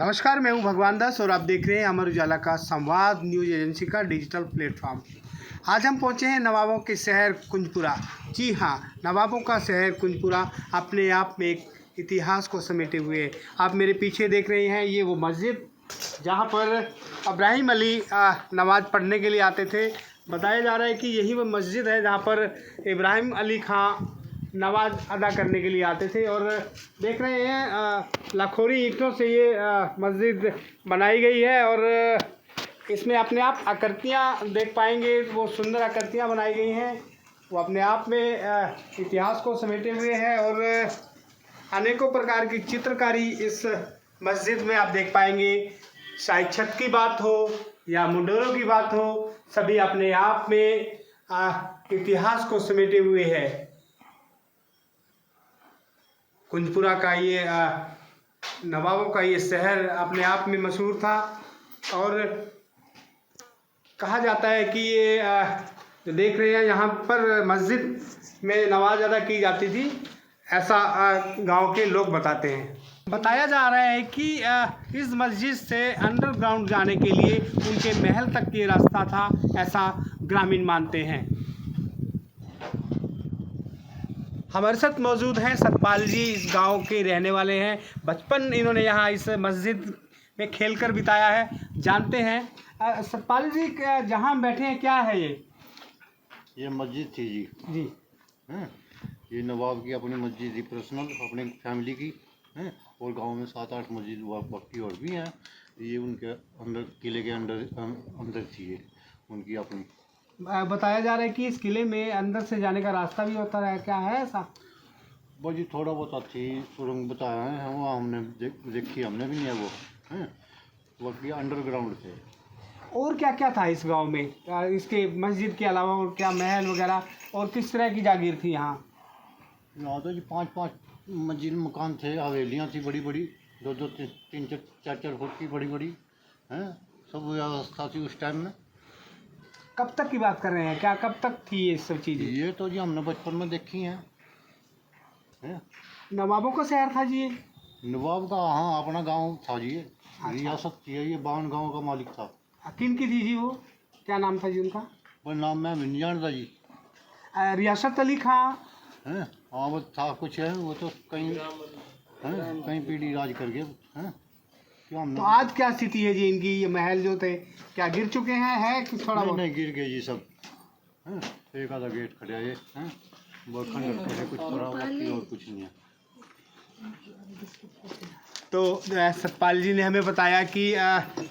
नमस्कार, मैं हूं भगवान दास और आप देख रहे हैं अमर उजाला का संवाद न्यूज़ एजेंसी का डिजिटल प्लेटफॉर्म। आज हम पहुंचे हैं नवाबों के शहर कुंजपुरा। जी हां, नवाबों का शहर कुंजपुरा अपने आप में एक इतिहास को समेटे हुए है। आप मेरे पीछे देख रहे हैं, ये वो मस्जिद जहां पर इब्राहिम अली नमाज़ पढ़ने के लिए आते थे। बताया जा रहा है कि यही वो मस्जिद है जहाँ पर इब्राहिम अली खां नमाज अदा करने के लिए आते थे। और देख रहे हैं लाखोरी ईंटों से ये मस्जिद बनाई गई है और इसमें अपने आप आकृतियाँ देख पाएंगे। वो सुंदर आकृतियाँ बनाई गई हैं, वो अपने आप में इतिहास को समेटे हुए हैं और अनेकों प्रकार की चित्रकारी इस मस्जिद में आप देख पाएंगे। चाहे छत की बात हो या मुंडरों की बात हो, सभी अपने आप में इतिहास को समेटे हुए हैं। कुंजपुरा का ये नवाबों का ये शहर अपने आप में मशहूर था और कहा जाता है कि ये जो देख रहे हैं यहाँ पर मस्जिद में नमाज अदा की जाती थी, ऐसा गांव के लोग बताते हैं। बताया जा रहा है कि इस मस्जिद से अंडरग्राउंड जाने के लिए उनके महल तक ये रास्ता था, ऐसा ग्रामीण मानते हैं। हमारे साथ मौजूद हैं सतपाल जी, इस गांव के रहने वाले हैं। बचपन इन्होंने यहाँ इस मस्जिद में खेलकर बिताया है, जानते हैं। सतपाल जी, जहाँ बैठे हैं क्या है ये मस्जिद थी जी। जी हैं, ये नवाब की अपनी मस्जिद थी, पर्सनल अपनी फैमिली की हैं। और गांव में 7-8 मस्जिद बाकी और भी हैं। ये उनके अंदर, किले के अंदर थी ये उनकी अपनी। बताया जा रहा है कि इस किले में अंदर से जाने का रास्ता भी होता है, क्या है ऐसा? बस जी थोड़ा बहुत थी, सुरंग बताया है वहाँ, हमने देखी हमने भी नहीं है वो हैं। बाकी अंडरग्राउंड थे। और क्या क्या था इस गांव में, इसके मस्जिद के अलावा और क्या महल वगैरह और किस तरह की जागीर थी यहाँ? यहाँ तो जी 5-5 मंजिल मकान थे, हवेलियाँ थी बड़ी बड़ी, 2-2, 3-3, 4-4 फुट की बड़ी बड़ी हैं। सब व्यवस्था थी उस टाइम में। कब तक की बात कर रहे हैं, क्या कब तक थी ये सब चीज़ें? ये तो जी हमने बचपन में देखी हैं। नवाबों का शहर था जी ये? नवाब का, हाँ, अपना गांव था जी ये। अच्छा। रियासत थी ये, 52 गांव का मालिक था। किन की थी जी वो, क्या नाम था जी उनका? पर नाम मैं नहीं जानता जी। रियासत अली खां हैं, हाँ वो था कुछ है, वो तो कहीं पीढ़ी राज कर गए हैं। तो आज क्या स्थिति है जी इनकी? ये महल जो थे क्या गिर चुके हैं, है कि थोड़ा बहुत? नहीं, गिर गए जी सब हैं। एक आधा गेट खड़ा है हैं, वो खंडर है, कुछ थोड़ा बाकी और कुछ नहीं है। तो सतपाल जी ने हमें बताया कि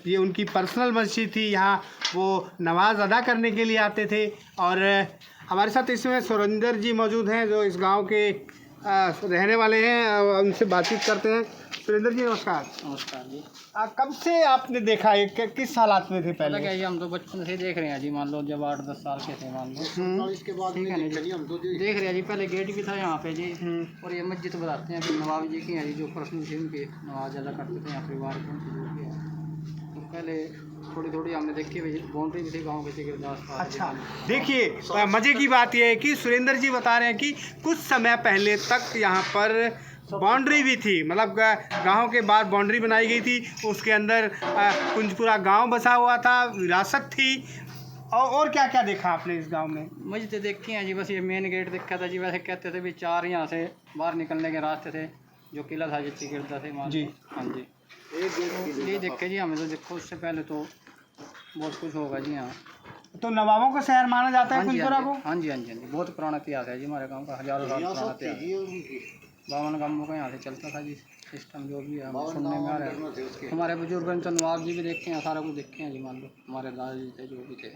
ये उनकी पर्सनल मस्जिद थी, यहाँ वो नमाज अदा करने के लिए आते थे। और हमारे साथ इसमें सुरेंद्र जी मौजूद हैं जो इस गांव के रहने वाले हैं, उनसे बातचीत करते हैं। सुरेंद्र जी नमस्कार। नमस्कार जी। कब से आपने देखा है, किस हालात में थे पहले? क्या हम तो बचपन से देख रहे हैं जी, मान लो जब 8-10 साल के थे मान लो। इसके बाद ठीक है ना जी, हम तो देख रहे हैं जी। पहले गेट भी था यहाँ पे जी, और ये मस्जिद बताते हैं कि नवाब जी की है जी, जो पर्सनल थे उनके, नवाज अदा करते थे यहाँ परिवार के उनके जो भी है। तो पहले थोड़ी हमने देखी हुई बाउंड्री भी थी गाँव के गिरदास। अच्छा, देखिए मज़े की बात यह है कि सुरेंद्र जी बता रहे हैं कि कुछ समय पहले तक यहाँ पर बाउंड्री भी थी, मतलब गांव के बाहर बाउंड्री बनाई गई थी, उसके अंदर कुंजपुरा गांव बसा हुआ था, विरासत थी। और क्या क्या देखा आपने इस गांव में? मस्जिद देखी हैं जी, बस ये मेन गेट देखा था जी। वैसे कहते थे भी 4 यहाँ से बाहर निकलने के रास्ते थे, जो किला था जिसकी गिरदा से मान जी। हाँ जी, ये देखे जी हमें तो। देखो उससे पहले तो बहुत कुछ होगा जी यहाँ। तो नवाबों का शहर माना जाता है कुंजपुरा को? हाँ जी, बहुत पुराना इतिहास है जी हमारे गाँव का, हजारों साल पुराना इतिहास। 52 गांवों का यहाँ से चलता था जी सिस्टम, जो भी है सुनने में आ रहा है। हमारे बुजुर्गों ने तो नवाब जी भी देखे हैं, सारा कुछ देखे हैं जी मान लो, हमारे दादाजी थे जो भी थे।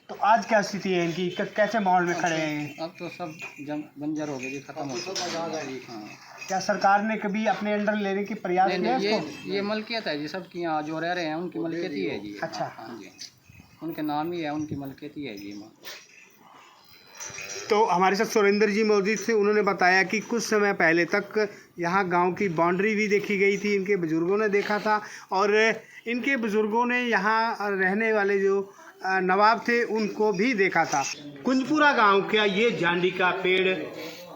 तो आज क्या स्थिति है इनकी, कैसे माहौल में खड़े हैं? अब तो सब बंजर हो गए जी, खत्म हो गए। हाँ, क्या सरकार ने कभी अपने अंडर लेने की प्रयास किया? ये मलकियत है जी सबकी, यहाँ जो रह रहे हैं उनकी मलकियत ही है जी। अच्छा। हाँ जी, उनके नाम ही है, उनकी मलकियत ही है जी। तो हमारे साथ सुरेंद्र जी मौजूद थे, उन्होंने बताया कि कुछ समय पहले तक यहाँ गांव की बाउंड्री भी देखी गई थी, इनके बुज़ुर्गों ने देखा था। और इनके बुज़ुर्गों ने यहाँ रहने वाले जो नवाब थे उनको भी देखा था। कुंजपुरा गांव का ये जांडी का पेड़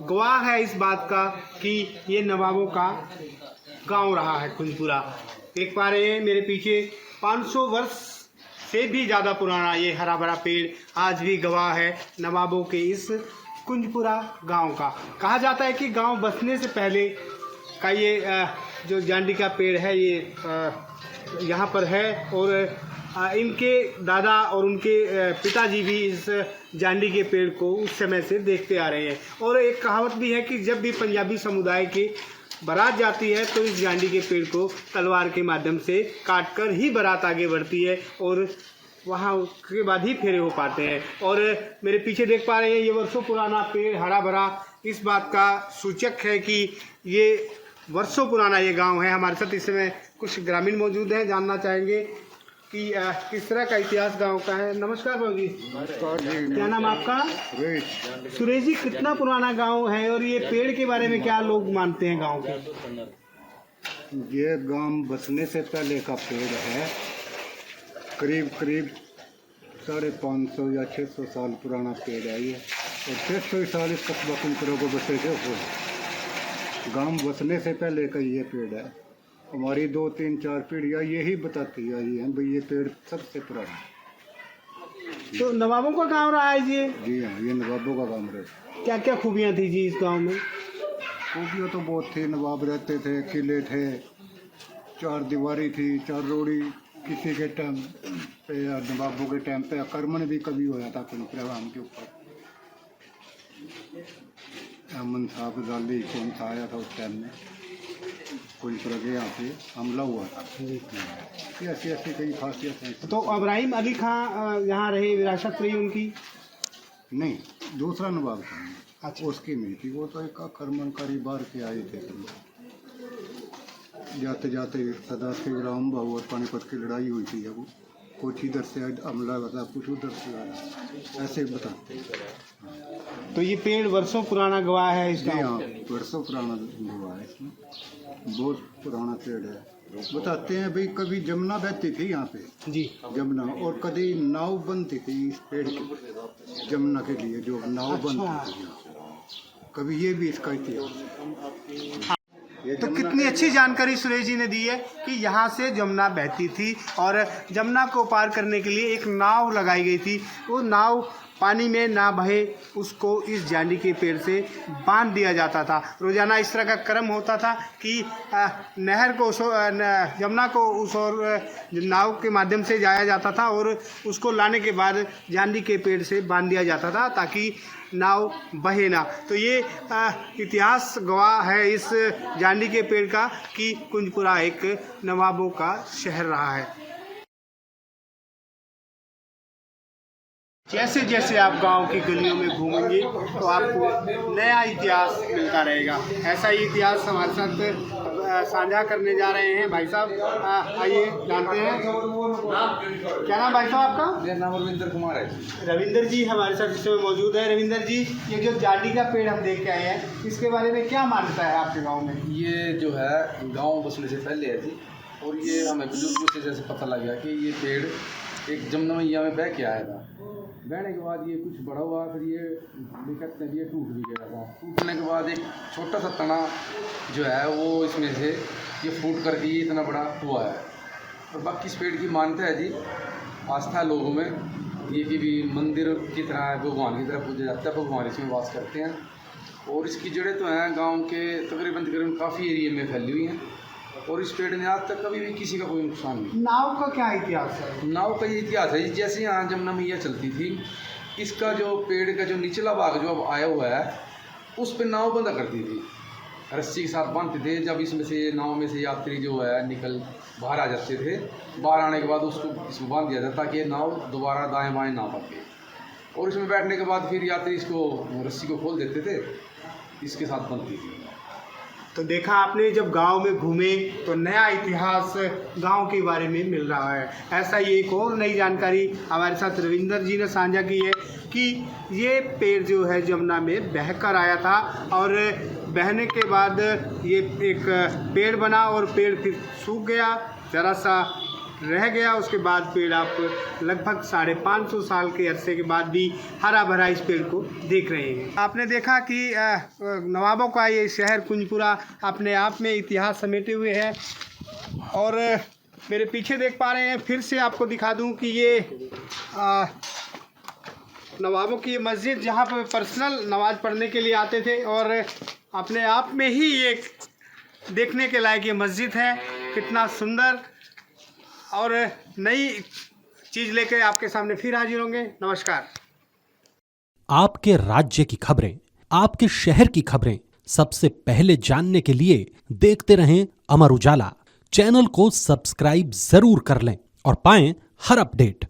गवाह है इस बात का कि ये नवाबों का गांव रहा है कुंजपुरा। देख पा रहे हैं मेरे पीछे 500 वर्ष से भी ज़्यादा पुराना ये हरा भरा पेड़ आज भी गवाह है नवाबों के इस कुंजपुरा गांव का। कहा जाता है कि गांव बसने से पहले का ये जो जांडी का पेड़ है ये यहाँ पर है और इनके दादा और उनके पिताजी भी इस जांडी के पेड़ को उस समय से देखते आ रहे हैं। और एक कहावत भी है कि जब भी पंजाबी समुदाय की बारात जाती है तो इस जांडी के पेड़ को तलवार के माध्यम से काट कर ही बारात आगे बढ़ती है और वहाँ उसके बाद ही फेरे हो पाते हैं। और मेरे पीछे देख पा रहे हैं ये वर्षों पुराना पेड़ हरा भरा इस बात का सूचक है कि ये वर्षों पुराना ये गांव है। हमारे साथ इस समय कुछ ग्रामीण मौजूद हैं, जानना चाहेंगे कि किस तरह का इतिहास गांव का है। नमस्कार बाबू जी। क्या नाम आपका? सुरेश जी, कितना पुराना गांव है और ये पेड़ के बारे में क्या लोग मानते हैं गांव के? ये गांव बसने से पहले का पेड़ है, करीब 550 या 600 साल पुराना पेड़ है ये, और 600 साल इस कस्बा कुंजपुरा को बसे थे। गांव बसने से पहले का ये पेड़ है। हमारी 2, 3, 4 पीढ़ियाँ यही बताती आई हैं भाई ये पेड़ सबसे पुराना है। तो नवाबों का गांव रहा है ये? जी हाँ, ये नवाबों का गांव रहा। क्या क्या खूबियाँ थी जी इस गांव में? खूबियाँ तो बहुत थी। नवाब रहते थे, किले थे, 4 दीवारी थी, 4 रोड़ी। किसी के टाइम पे या नवाबों के टाइम पे आक्रमण भी कभी होया था कुंजपुरा गांव के ऊपर। अमन साहब जाली कौन सा आया था उस टाइम में, कुंजपुरा के यहाँ पे हमला हुआ था। ऐसी ऐसी कई खासियत है। तो इब्राहिम अली खां यहाँ रहे, विरासत रही उनकी? नहीं, दूसरा नवाब था। अच्छा। उसकी नहीं थी, वो तो एक आक्रमणकारी बार के आए थे। जाते जाते सरदार शिवराम बाबू और पानीपत की लड़ाई हुई थी। अब कुछ इधर से हमला हुआ था, कुछ उधर से आया, ऐसे बताते। तो ये पेड़ वर्षों पुराना गवाह है इस जी गांव हाँ, का? वर्षों पुराना हुआ है इसमें, बहुत पुराना पेड़ है। बताते हैं भाई कभी जमुना बहती थी यहाँ पे जी। जमुना, और कभी नाव बनती थी इस पेड़ की, जमुना के लिए जो नाव बनती थी, कभी ये भी इसका इतिहास। तो कितनी अच्छी जानकारी सुरेश जी ने दी है कि यहाँ से जमुना बहती थी और जमुना को पार करने के लिए एक नाव लगाई गई थी। वो नाव पानी में ना बहे उसको इस जांडी के पेड़ से बांध दिया जाता था। रोज़ाना इस तरह का क्रम होता था कि नहर को जमुना को उस और नाव के माध्यम से जाया जाता था और उसको लाने के बाद जांडी के पेड़ से बांध दिया जाता था ताकि नाव बहे ना। तो ये इतिहास गवाह है इस जांडी के पेड़ का कि कुंजपुरा एक नवाबों का शहर रहा है। जैसे जैसे आप गांव की गलियों में घूमेंगे तो आपको नया इतिहास मिलता रहेगा। ऐसा ही इतिहास हमारे साथ साझा करने जा रहे हैं भाई साहब। आइए जानते हैं। क्या नाम भाई साहब आपका? मेरा नाम रविंद्र कुमार है। रविंद्र जी हमारे साथ इस समय मौजूद है। रविंद्र जी, ये जो जांडी का पेड़ हम देख के आए हैं इसके बारे में क्या मान्यता है आपके गाँव में? ये जो है गांव बसने से पहले है जी, और ये हमें बुजुर्गों से जैसे पता लग गया कि ये पेड़ एक जमुना मैया में बह के आया था। बहने के बाद ये कुछ बड़ा हुआ, फिर ये कहते हैं ये टूट भी गया था। टूटने के बाद एक छोटा सा तना जो है वो इसमें से ये फूट करके ये इतना बड़ा हुआ है। और बाकी इस पेड़ की मान्यता है जी, आस्था है लोगों में, ये कि भी मंदिर की तरह है, भगवान की तरह पूजा जाता है, भगवान इसमें वास करते हैं। और इसकी जड़ें तो हैं गाँव के तकरीबन काफ़ी एरिए में फैली हुई हैं, और इस पेड़ ने आज तक कभी भी किसी का कोई नुकसान नहीं। नाव का क्या इतिहास है? नाव का ये इतिहास है, जैसे यहाँ जमुना मैया चलती थी, इसका जो पेड़ का जो निचला भाग जो अब आया हुआ है उस पर नाव बंधा करती थी, रस्सी के साथ बांधते थे। जब इसमें से नाव में से यात्री जो है निकल बाहर आ जाते थे, बाहर आने के बाद उसको इसमें बांध दिया जाता ताकि नाव दोबारा दाएँ बाएँ ना भागे। और इसमें बैठने के बाद फिर यात्री इसको रस्सी को खोल देते थे, इसके साथ बनती थी। तो देखा आपने, जब गांव में घूमे तो नया इतिहास गांव के बारे में मिल रहा है। ऐसा ही एक और नई जानकारी हमारे साथ रविंदर जी ने साझा की है कि ये पेड़ जो है जमुना में बहकर आया था और बहने के बाद ये एक पेड़ बना और पेड़ फिर सूख गया, ज़रा सा रह गया। उसके बाद पेड़ आप लगभग 550 साल के अरसे के बाद भी हरा भरा इस पेड़ को देख रहे हैं। आपने देखा कि नवाबों का ये शहर कुंजपुरा अपने आप में इतिहास समेटे हुए है। और मेरे पीछे देख पा रहे हैं, फिर से आपको दिखा दूं कि ये नवाबों की मस्जिद जहाँ पर पर्सनल नमाज़ पढ़ने के लिए आते थे, और अपने आप में ही एक देखने के लायक ये मस्जिद है। कितना सुंदर, और नई चीज़ लेकर आपके सामने फिर हाजिर होंगे। नमस्कार। आपके राज्य की खबरें, आपके शहर की खबरें सबसे पहले जानने के लिए देखते रहें अमर उजाला। चैनल को सब्सक्राइब जरूर कर लें और पाएं हर अपडेट।